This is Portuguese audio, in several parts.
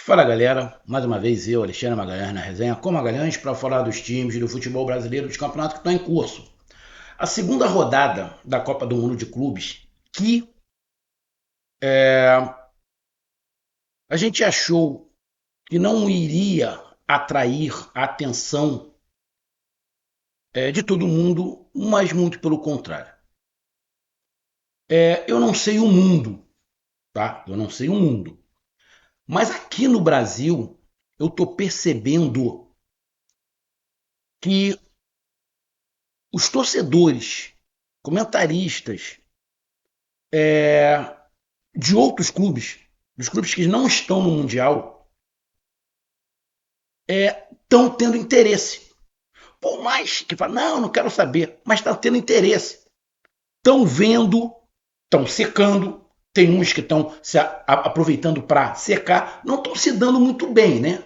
Fala galera, mais uma vez eu, Alexandre Magalhães, na resenha com Magalhães para falar dos times do futebol brasileiro dos campeonatos que estão em curso. A segunda rodada da Copa do Mundo de Clubes, que a gente achou que não iria atrair a atenção de todo mundo, mas muito pelo contrário. Eu não sei o mundo, tá? Eu não sei o mundo. Mas aqui no Brasil, eu estou percebendo que os torcedores, comentaristas, de outros clubes, dos clubes que não estão no Mundial, estão tendo interesse. Por mais que fala, não quero saber, mas estão tendo interesse. Estão vendo, estão secando, tem uns que estão se aproveitando para secar, não estão se dando muito bem, né?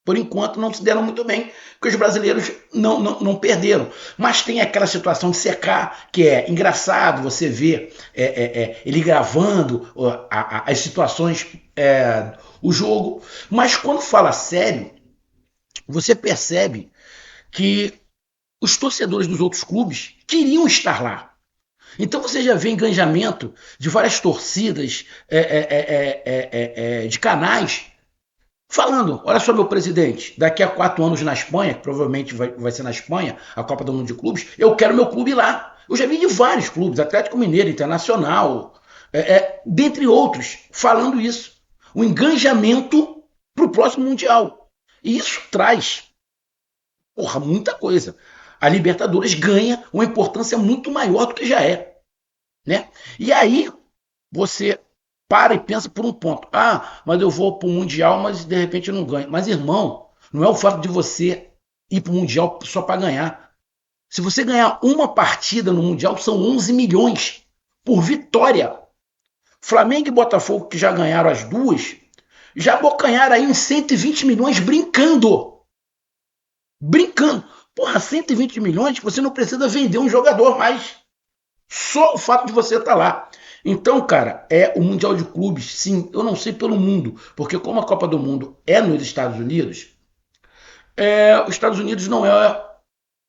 Por enquanto não se deram muito bem, porque os brasileiros não perderam. Mas tem aquela situação de secar, que é engraçado você ver ele gravando as situações, o jogo. Mas quando fala sério, você percebe que os torcedores dos outros clubes queriam estar lá. Então você já vê engajamento de várias torcidas, de canais falando, olha só, meu presidente, daqui a 4 anos na Espanha, que provavelmente vai ser na Espanha, a Copa do Mundo de Clubes, eu quero meu clube lá. Eu já vi de vários clubes, Atlético Mineiro, Internacional, dentre outros, falando isso. O engajamento para o próximo Mundial. E isso traz, porra, muita coisa. A Libertadores ganha uma importância muito maior do que já é. Né? E aí, você para e pensa por um ponto. Ah, mas eu vou para o Mundial, mas de repente eu não ganho. Mas, irmão, não é o fato de você ir para o Mundial só para ganhar. Se você ganhar uma partida no Mundial, são 11 milhões por vitória. Flamengo e Botafogo, que já ganharam as duas, já abocanharam aí uns 120 milhões brincando. Brincando. Porra, 120 milhões, você não precisa vender um jogador mais. Só o fato de você estar lá. Então, cara, o Mundial de Clubes, sim, eu não sei pelo mundo, porque como a Copa do Mundo é nos Estados Unidos, os Estados Unidos não é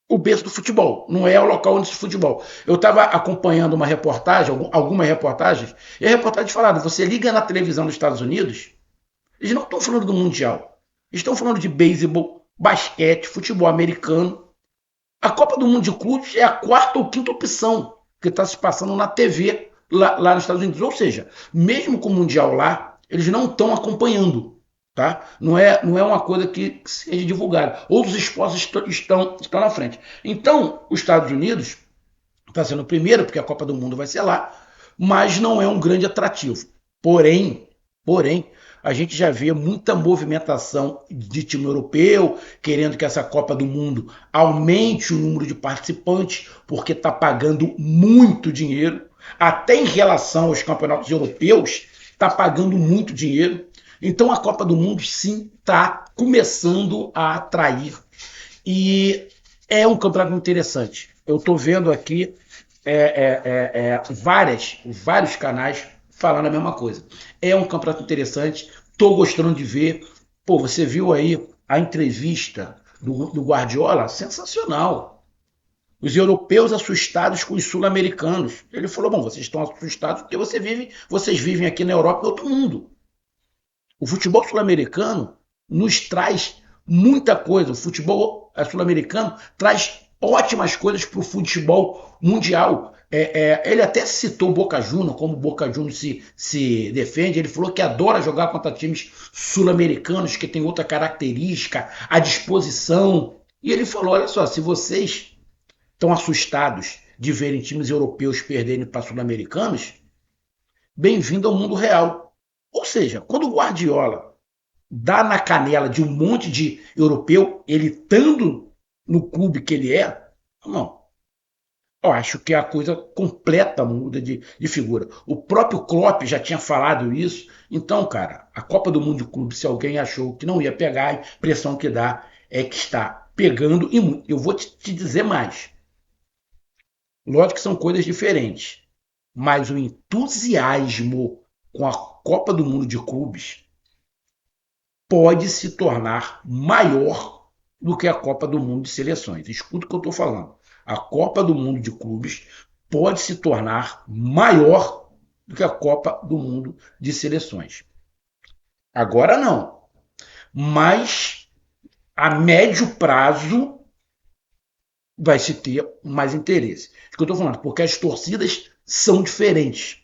o berço do futebol, não é o local onde se futebol. Eu estava acompanhando uma reportagem, algumas reportagens, e a reportagem falava, você liga na televisão dos Estados Unidos, eles não estão falando do Mundial, eles estão falando de beisebol, basquete, futebol americano. A Copa do Mundo de Clubes é a quarta ou quinta opção que está se passando na TV lá nos Estados Unidos. Ou seja, mesmo com o Mundial lá, eles não estão acompanhando. Tá? Não é uma coisa que seja divulgada. Outros esportes estão na frente. Então, os Estados Unidos está sendo o primeiro, porque a Copa do Mundo vai ser lá, mas não é um grande atrativo. Porém, a gente já vê muita movimentação de time europeu querendo que essa Copa do Mundo aumente o número de participantes, porque está pagando muito dinheiro, até em relação aos campeonatos europeus, está pagando muito dinheiro. Então a Copa do Mundo sim está começando a atrair e é um campeonato interessante. Eu estou vendo aqui vários canais falando a mesma coisa. É um campeonato interessante, estou gostando de ver. Pô, você viu aí a entrevista do Guardiola? Sensacional. Os europeus assustados com os sul-americanos. Ele falou: bom, vocês estão assustados porque vocês vivem aqui na Europa e outro mundo. O futebol sul-americano nos traz muita coisa. O futebol sul-americano traz ótimas coisas para o futebol mundial. Ele até citou o Boca Juniors, como o Boca Juniors se defende. Ele falou que adora jogar contra times sul-americanos que tem outra característica, a disposição. E ele falou: olha só, se vocês estão assustados de verem times europeus perderem para sul-americanos, bem-vindo ao mundo real. Ou seja, quando o Guardiola dá na canela de um monte de europeu, ele estando no clube que ele não. Eu acho que a coisa completa muda de figura. O próprio Klopp já tinha falado isso. Então, cara, a Copa do Mundo de Clube, se alguém achou que não ia pegar, a impressão que dá é que está pegando. E eu vou te dizer mais. Lógico que são coisas diferentes. Mas o entusiasmo com a Copa do Mundo de Clubes pode se tornar maior do que a Copa do Mundo de Seleções. Escuta o que eu estou falando. A Copa do Mundo de Clubes pode se tornar maior do que a Copa do Mundo de Seleções. Agora não, mas a médio prazo vai se ter mais interesse. É o que eu estou falando, porque as torcidas são diferentes.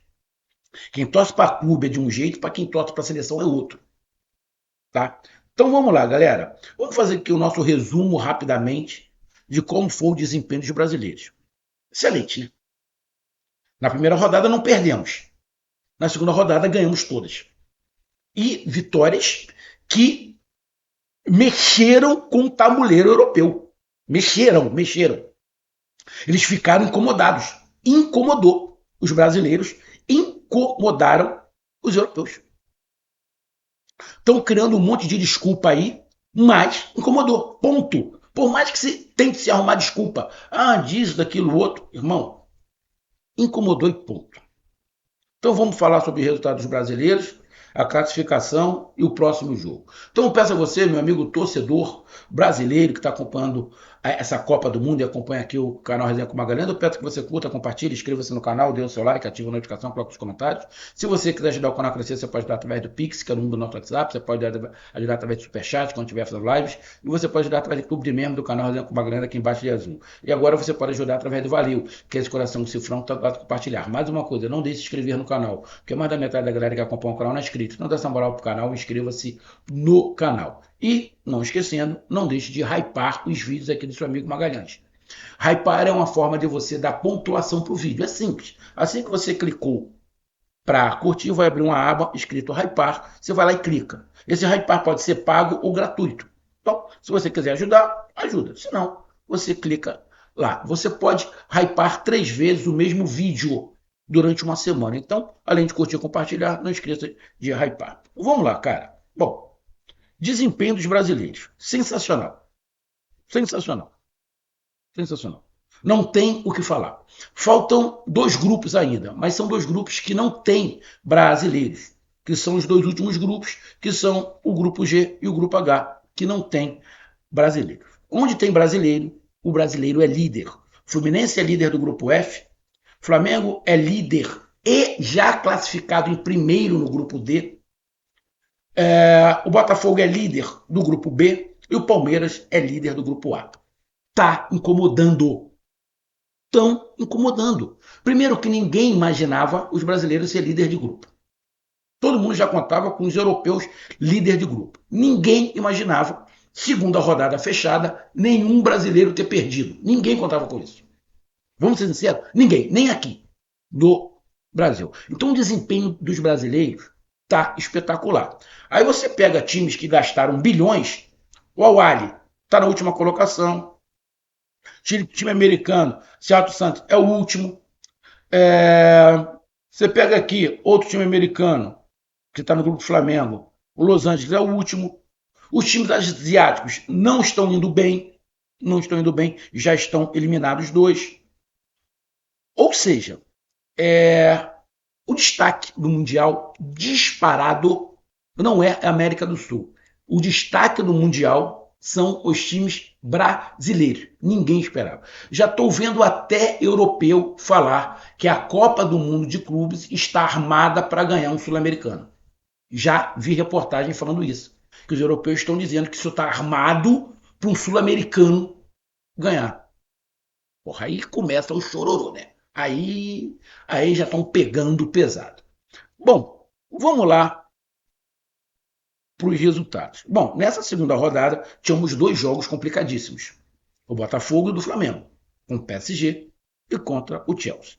Quem torce para clube é de um jeito, para quem torce para a seleção é outro. Tá? Então vamos lá, galera. Vamos fazer aqui o nosso resumo rapidamente de como foi o desempenho dos brasileiros. Excelente, né? Na primeira rodada não perdemos. Na segunda rodada ganhamos todas. E vitórias que mexeram com o tabuleiro europeu. Mexeram. Eles ficaram incomodados. Incomodou os brasileiros, incomodaram os europeus. Estão criando um monte de desculpa aí, mas incomodou. Ponto. Por mais que você tente se arrumar desculpa. Ah, disso, daquilo, outro. Irmão, incomodou e ponto. Então vamos falar sobre os resultados brasileiros, a classificação e o próximo jogo. Então eu peço a você, meu amigo torcedor brasileiro que está acompanhando essa Copa do Mundo e acompanha aqui o canal Resenha com Magalhães, eu peço que você curta, compartilhe, inscreva-se no canal, dê o seu like, ative a notificação, coloque os comentários. Se você quiser ajudar o canal a crescer, você pode ajudar através do Pix, que é o número do nosso WhatsApp, você pode ajudar através do Superchat, quando estiver fazendo lives, e você pode ajudar através do clube de membro do canal Resenha com Magalhães aqui embaixo de azul. E agora você pode ajudar através do Valeu, que é esse coração cifrão que está do compartilhar. Mais uma coisa, não deixe de se inscrever no canal, porque mais da metade da galera que acompanha o canal não é inscrito. Não dá essa moral pro canal, inscreva-se no canal. E, não esquecendo, não deixe de hypar os vídeos aqui do seu amigo Magalhães. Hypar é uma forma de você dar pontuação pro vídeo. É simples. Assim que você clicou para curtir, vai abrir uma aba escrito hypar. Você vai lá e clica. Esse hypar pode ser pago ou gratuito. Então, se você quiser ajudar, ajuda. Se não, você clica lá. Você pode hypar 3 vezes o mesmo vídeo durante uma semana. Então, além de curtir e compartilhar, não esqueça de hypar. Vamos lá, cara. Bom, desempenho dos brasileiros. Sensacional. Sensacional. Sensacional. Não tem o que falar. Faltam 2 grupos ainda, mas são 2 grupos que não têm brasileiros, que são os 2 últimos grupos, que são o grupo G e o grupo H, que não tem brasileiros. Onde tem brasileiro, o brasileiro é líder. Fluminense é líder do grupo F, Flamengo é líder e já classificado em primeiro no grupo D. O Botafogo é líder do grupo B e o Palmeiras é líder do grupo A. Tá incomodando. Estão incomodando. Primeiro que ninguém imaginava os brasileiros ser líder de grupo. Todo mundo já contava com os europeus líder de grupo. Ninguém imaginava, segunda rodada fechada, nenhum brasileiro ter perdido. Ninguém contava com isso. Vamos ser sinceros? Ninguém, nem aqui do Brasil. Então o desempenho dos brasileiros tá espetacular. Aí você pega times que gastaram bilhões, o Al-Ahly está na última colocação, time americano, Seattle Santos é o último. Você pega aqui outro time americano que está no grupo do Flamengo, o Los Angeles é o último. Os times asiáticos não estão indo bem, já estão eliminados 2. Ou seja, o destaque do Mundial disparado não é a América do Sul. O destaque do Mundial são os times brasileiros. Ninguém esperava. Já estou vendo até europeu falar que a Copa do Mundo de Clubes está armada para ganhar um sul-americano. Já vi reportagem falando isso. Que os europeus estão dizendo que isso está armado para um sul-americano ganhar. Porra, aí começa o chororô, né? Aí já estão pegando pesado. Bom, vamos lá para os resultados. Bom, nessa segunda rodada tínhamos 2 jogos complicadíssimos. O Botafogo e o do Flamengo, com o PSG e contra o Chelsea.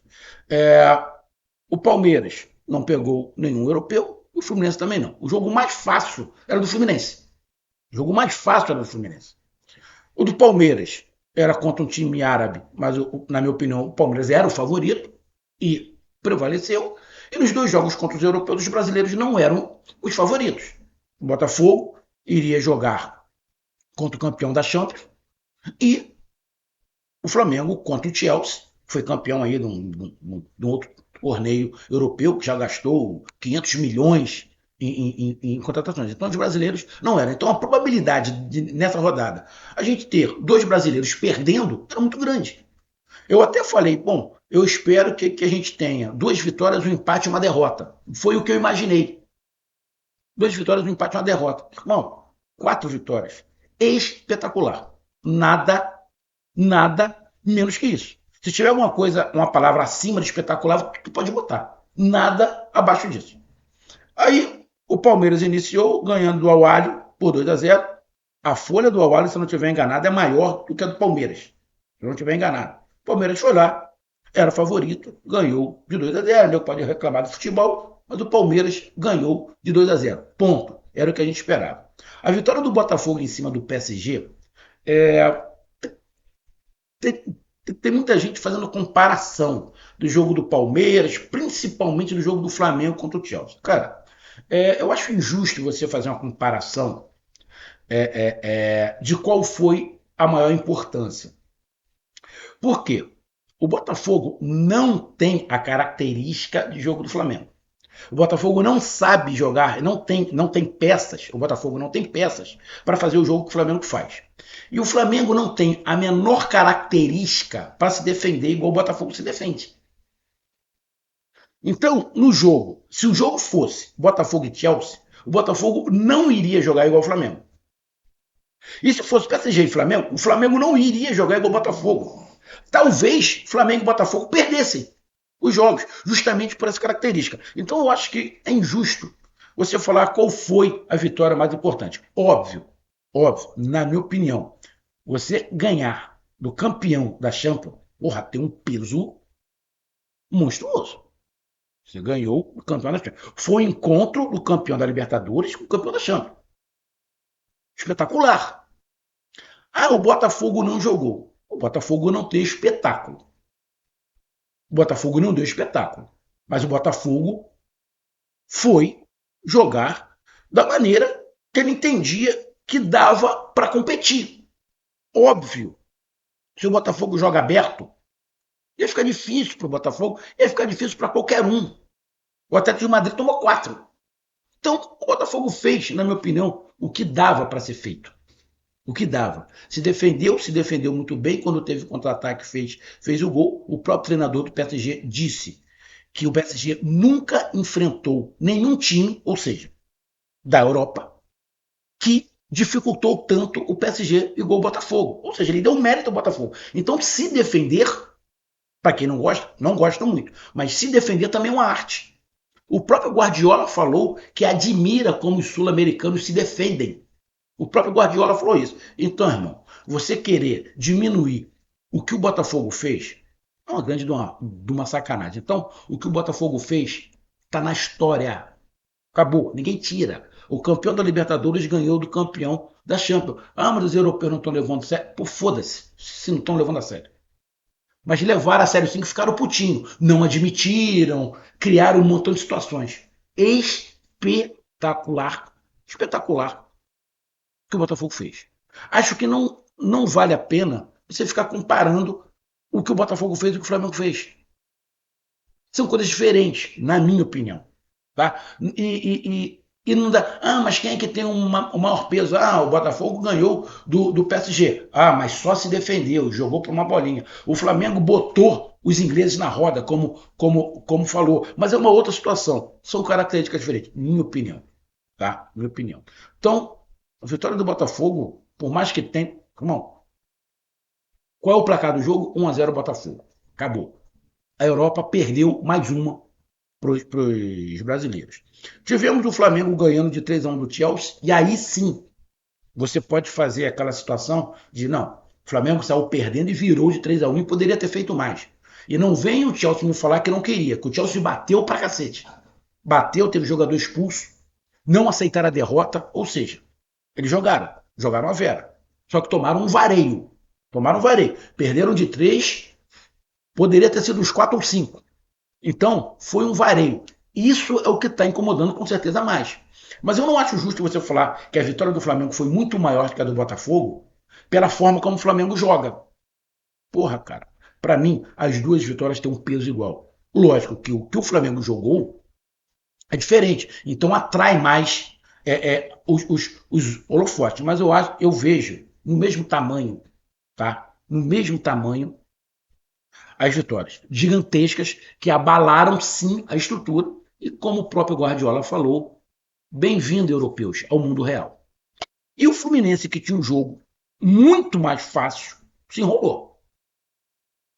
O Palmeiras não pegou nenhum europeu e o Fluminense também não. O jogo mais fácil era do Fluminense. O do Palmeiras era contra um time árabe, mas na minha opinião o Palmeiras era o favorito e prevaleceu. E nos 2 jogos contra os europeus, os brasileiros não eram os favoritos. O Botafogo iria jogar contra o campeão da Champions e o Flamengo contra o Chelsea, que foi campeão aí de um outro torneio europeu, que já gastou 500 milhões em contratações. Então, os brasileiros não eram. Então, a probabilidade de, nessa rodada, a gente ter dois brasileiros perdendo era muito grande. Eu até falei, bom, eu espero que a gente tenha duas vitórias, um empate e uma derrota. Foi o que eu imaginei. Duas vitórias, um empate e uma derrota. Irmão, 4 vitórias. Espetacular. Nada, nada menos que isso. Se tiver alguma coisa, uma palavra acima de espetacular, tu pode botar. Nada abaixo disso. Aí o Palmeiras iniciou ganhando do Al-Ahly por 2-0. A folha do Al-Ahly, se eu não estiver enganado, é maior do que a do Palmeiras. Se eu não estiver enganado. O Palmeiras foi lá, era favorito, ganhou de 2-0. Pode reclamar do futebol, mas o Palmeiras ganhou de 2-0. Ponto. Era o que a gente esperava. A vitória do Botafogo em cima do PSG, é, tem, tem muita gente fazendo comparação do jogo do Palmeiras, principalmente do jogo do Flamengo contra o Chelsea. Cara, eu acho injusto você fazer uma comparação de qual foi a maior importância. Por quê? O Botafogo não tem a característica de jogo do Flamengo. O Botafogo não sabe jogar, não tem peças. O Botafogo não tem peças para fazer o jogo que o Flamengo faz. E o Flamengo não tem a menor característica para se defender igual o Botafogo se defende. Então, no jogo, se o jogo fosse Botafogo e Chelsea, o Botafogo não iria jogar igual o Flamengo. E se fosse PSG e Flamengo, o Flamengo não iria jogar igual o Botafogo. Talvez Flamengo e Botafogo perdessem os jogos, justamente por essa característica. Então eu acho que é injusto você falar qual foi a vitória mais importante. Óbvio, óbvio, na minha opinião, você ganhar do campeão da Champions, porra, tem um peso monstruoso. Você ganhou o campeão da Champions. Foi o encontro do campeão da Libertadores com o campeão da Champions. Espetacular. Ah, o Botafogo não jogou. O Botafogo não tem espetáculo. O Botafogo não deu espetáculo. Mas o Botafogo foi jogar da maneira que ele entendia que dava para competir. Óbvio. Se o Botafogo joga aberto, ia ficar difícil para o Botafogo, ia ficar difícil para qualquer um. O Atlético de Madrid tomou 4. Então, o Botafogo fez, na minha opinião, o que dava para ser feito. O que dava. Se defendeu muito bem. Quando teve contra-ataque, fez o gol. O próprio treinador do PSG disse que o PSG nunca enfrentou nenhum time, ou seja, da Europa, que dificultou tanto o PSG igual o Botafogo. Ou seja, ele deu mérito ao Botafogo. Então, se defender, para quem não gosta, não gosta muito, mas se defender também é uma arte. O próprio Guardiola falou que admira como os sul-americanos se defendem. O próprio Guardiola falou isso. Então, irmão, você querer diminuir o que o Botafogo fez é uma grande de uma sacanagem. Então, o que o Botafogo fez está na história. Acabou, ninguém tira. O campeão da Libertadores ganhou do campeão da Champions. Ah, mas os europeus não estão levando a sério. Pô, foda-se se não estão levando a sério. Mas levaram a sério sim, que ficaram putinho. Não admitiram, criaram um montão de situações. Espetacular. Espetacular que o Botafogo fez. Acho que não vale a pena você ficar comparando o que o Botafogo fez e o que o Flamengo fez. São coisas diferentes, na minha opinião. Tá? E não dá. Ah, mas quem é que tem o maior peso? Ah, o Botafogo ganhou do PSG. Ah, mas só se defendeu, jogou por uma bolinha. O Flamengo botou os ingleses na roda, como falou. Mas é uma outra situação. São características diferentes, minha opinião. Tá? Minha opinião. Então, a vitória do Botafogo, por mais que tenha. Irmão, qual é o placar do jogo? 1-0 Botafogo. Acabou. A Europa perdeu mais uma para os brasileiros. Tivemos o Flamengo ganhando de 3-1 do Chelsea, e aí sim você pode fazer aquela situação de não, o Flamengo saiu perdendo e virou de 3-1 e poderia ter feito mais. E não vem o Chelsea me falar que não queria, que o Chelsea bateu pra cacete. Bateu, teve jogador expulso, não aceitaram a derrota, ou seja, eles jogaram a Vera. Só que tomaram um vareio. Perderam de 3, poderia ter sido uns 4 ou 5. Então, foi um vareio. Isso é o que está incomodando com certeza mais. Mas eu não acho justo você falar que a vitória do Flamengo foi muito maior do que a do Botafogo pela forma como o Flamengo joga. Porra, cara. Para mim, as duas vitórias têm um peso igual. Lógico que o Flamengo jogou É diferente. Então atrai mais os holofotes. Mas eu vejo no mesmo tamanho, tá? No mesmo tamanho as vitórias gigantescas que abalaram sim a estrutura. E como o próprio Guardiola falou, bem-vindo, europeus, ao mundo real. E o Fluminense, que tinha um jogo muito mais fácil, se enrolou.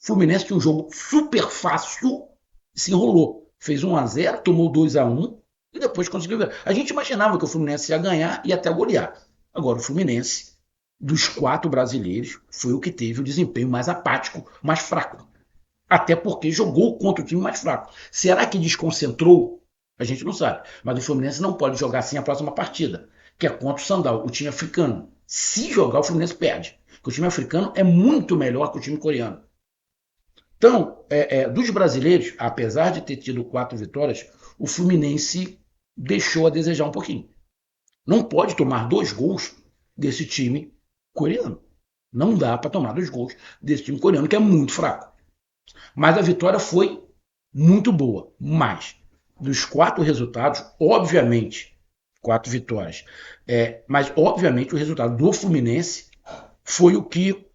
O Fluminense tinha um jogo super fácil, se enrolou. Fez 1-0, tomou 2-1 e depois conseguiu ver. A gente imaginava que o Fluminense ia ganhar e até golear. Agora, o Fluminense, dos 4 brasileiros, foi o que teve o desempenho mais apático, mais fraco. Até porque jogou contra o time mais fraco. Será que desconcentrou? A gente não sabe. Mas o Fluminense não pode jogar assim a próxima partida, que é contra o Sandal, o time africano. Se jogar, o Fluminense perde. Porque o time africano é muito melhor que o time coreano. Então, dos brasileiros, apesar de ter tido 4 vitórias, o Fluminense deixou a desejar um pouquinho. Não pode tomar 2 gols desse time coreano. Não dá para tomar 2 gols desse time coreano, que é muito fraco. Mas a vitória foi muito boa. Mas, dos 4 resultados, obviamente, 4 vitórias, mas obviamente o resultado do Fluminense foi o que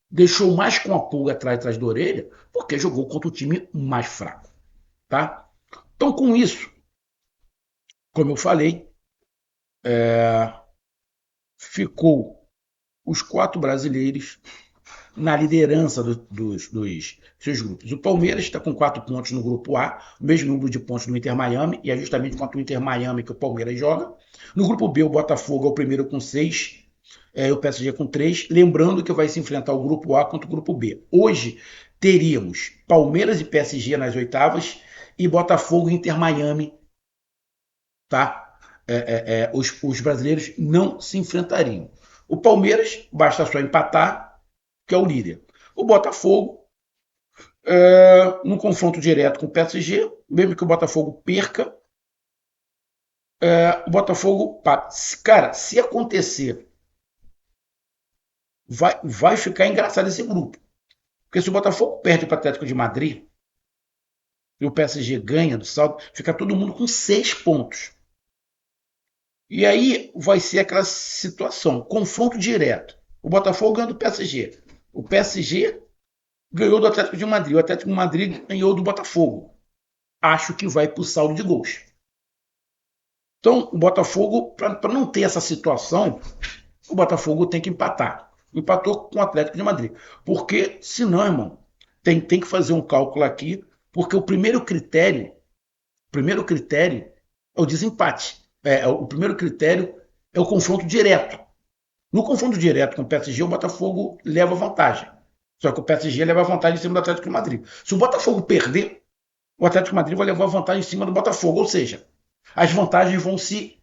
deixou mais com a pulga atrás da orelha, porque jogou contra o time mais fraco. Tá? Então, com isso, como eu falei, ficou os 4 brasileiros na liderança dos seus grupos. O Palmeiras está com 4 pontos no grupo A, o mesmo número de pontos do Inter Miami, e é justamente contra o Inter Miami que o Palmeiras joga. No grupo B, o Botafogo é o primeiro com 6, o PSG com 3. Lembrando que vai se enfrentar o grupo A contra o grupo B. Hoje teríamos Palmeiras e PSG nas oitavas e Botafogo e Inter Miami. Tá? Os brasileiros não se enfrentariam. O Palmeiras basta só empatar, que é o líder. O Botafogo, no confronto direto com o PSG, mesmo que o Botafogo perca, o Botafogo, cara, se acontecer, vai ficar engraçado esse grupo. Porque se o Botafogo perde para o Atlético de Madrid e o PSG ganha do saldo, fica todo mundo com 6 pontos. E aí vai ser aquela situação, confronto direto. O Botafogo ganha do PSG. O PSG ganhou do Atlético de Madrid. O Atlético de Madrid ganhou do Botafogo. Acho que vai para o saldo de gols. Então, o Botafogo, para não ter essa situação, o Botafogo tem que empatar. Empatou com o Atlético de Madrid. Porque, senão, irmão, tem que fazer um cálculo aqui, porque o primeiro critério é o desempate. O primeiro critério é o confronto direto. No confronto direto com o PSG, o Botafogo leva vantagem. Só que o PSG leva vantagem em cima do Atlético de Madrid. Se o Botafogo perder, o Atlético de Madrid vai levar vantagem em cima do Botafogo. Ou seja, as vantagens vão se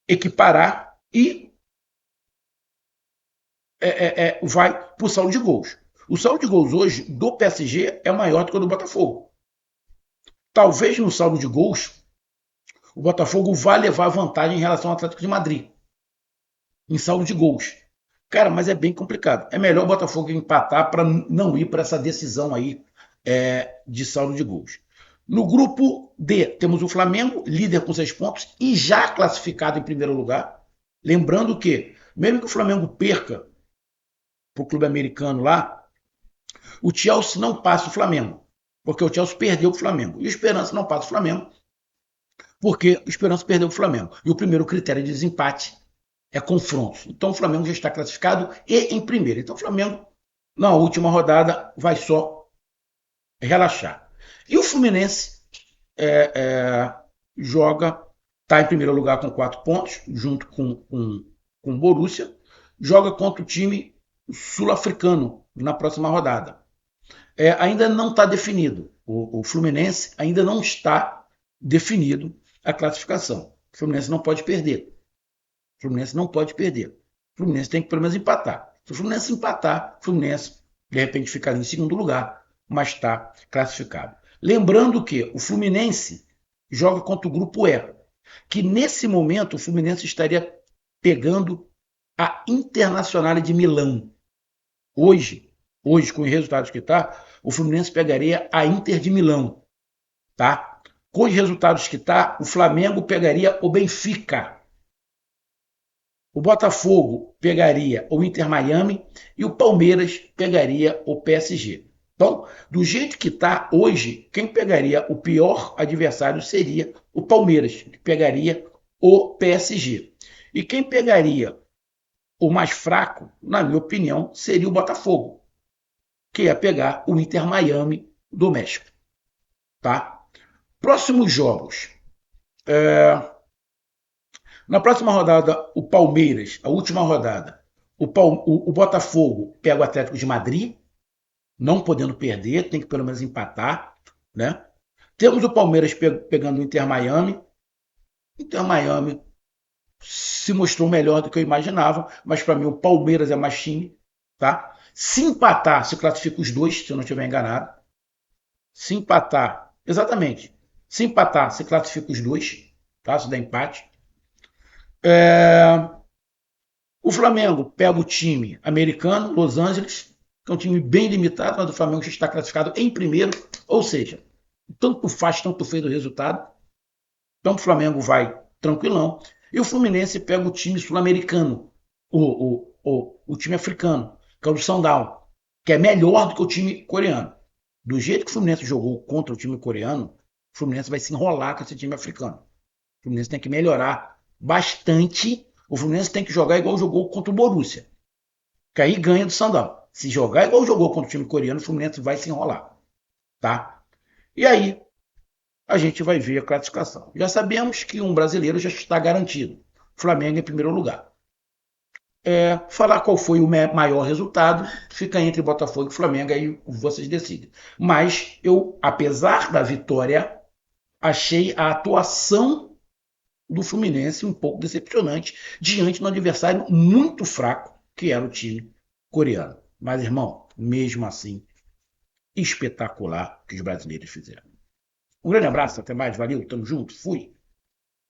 equiparar e vai para o saldo de gols. O saldo de gols hoje do PSG é maior do que o do Botafogo. Talvez no saldo de gols o Botafogo vá levar vantagem em relação ao Atlético de Madrid. Em saldo de gols. Cara, mas é bem complicado. É melhor o Botafogo empatar para não ir para essa decisão aí de saldo de gols. No grupo D, temos o Flamengo, líder com 6 pontos e já classificado em primeiro lugar. Lembrando que, mesmo que o Flamengo perca para o clube americano lá, o Chelsea não passa o Flamengo, porque o Chelsea perdeu o Flamengo. E o Esperança não passa o Flamengo, porque o Esperança perdeu o Flamengo. E o primeiro critério de desempate é confrontos. Então o Flamengo já está classificado e em primeiro. Então o Flamengo, na última rodada, vai só relaxar. E o Fluminense joga, está em primeiro lugar com 4 pontos, junto com o Borussia, joga contra o time sul-africano na próxima rodada. Ainda não está definido. O Fluminense ainda não está definido a classificação. O Fluminense não pode perder. O Fluminense não pode perder. O Fluminense tem que pelo menos empatar. Se o Fluminense empatar, o Fluminense de repente ficaria em segundo lugar, mas está classificado. Lembrando que o Fluminense joga contra o grupo E, que nesse momento o Fluminense estaria pegando a Internazionale de Milão. Hoje, com os resultados que está, o Fluminense pegaria a Inter de Milão, tá? Com os resultados que está, o Flamengo pegaria o Benfica. O Botafogo pegaria o Inter Miami e o Palmeiras pegaria o PSG. Então, do jeito que está hoje, quem pegaria o pior adversário seria o Palmeiras, que pegaria o PSG. E quem pegaria o mais fraco, na minha opinião, seria o Botafogo, que ia pegar o Inter Miami do México. Tá? Próximos jogos. Na próxima rodada, o Palmeiras, a última rodada, o Botafogo pega o Atlético de Madrid, não podendo perder, tem que pelo menos empatar, né? Temos o Palmeiras pegando o Inter Miami. Inter Miami se mostrou melhor do que eu imaginava, mas para mim o Palmeiras é mais time, tá? Se empatar, se classifica os dois, se eu não estiver enganado. Se empatar, exatamente. Se empatar, se classifica os dois, tá? Se der empate. O Flamengo pega o time americano, Los Angeles, que é um time bem limitado, mas o Flamengo já está classificado em primeiro, ou seja, tanto faz, tanto fez o resultado. Então o Flamengo vai tranquilão. E o Fluminense pega o time sul-americano, o time africano, que é o do Sundown, que é melhor do que o time coreano. Do jeito que o Fluminense jogou contra o time coreano, o Fluminense vai se enrolar com esse time africano. O Fluminense tem que melhorar bastante. O Fluminense tem que jogar igual jogou contra o Borussia, que aí ganha do Sundown. Se jogar igual jogou contra o time coreano, o Fluminense vai se enrolar. Tá? E aí, a gente vai ver a classificação. Já sabemos que um brasileiro já está garantido. Flamengo em primeiro lugar. Falar qual foi o maior resultado, fica entre Botafogo e Flamengo, aí vocês decidem. Mas eu, apesar da vitória, achei a atuação do Fluminense um pouco decepcionante diante de um adversário muito fraco, que era o time coreano. Mas, irmão, mesmo assim, espetacular que os brasileiros fizeram. Um grande abraço, até mais, valeu, tamo junto, fui.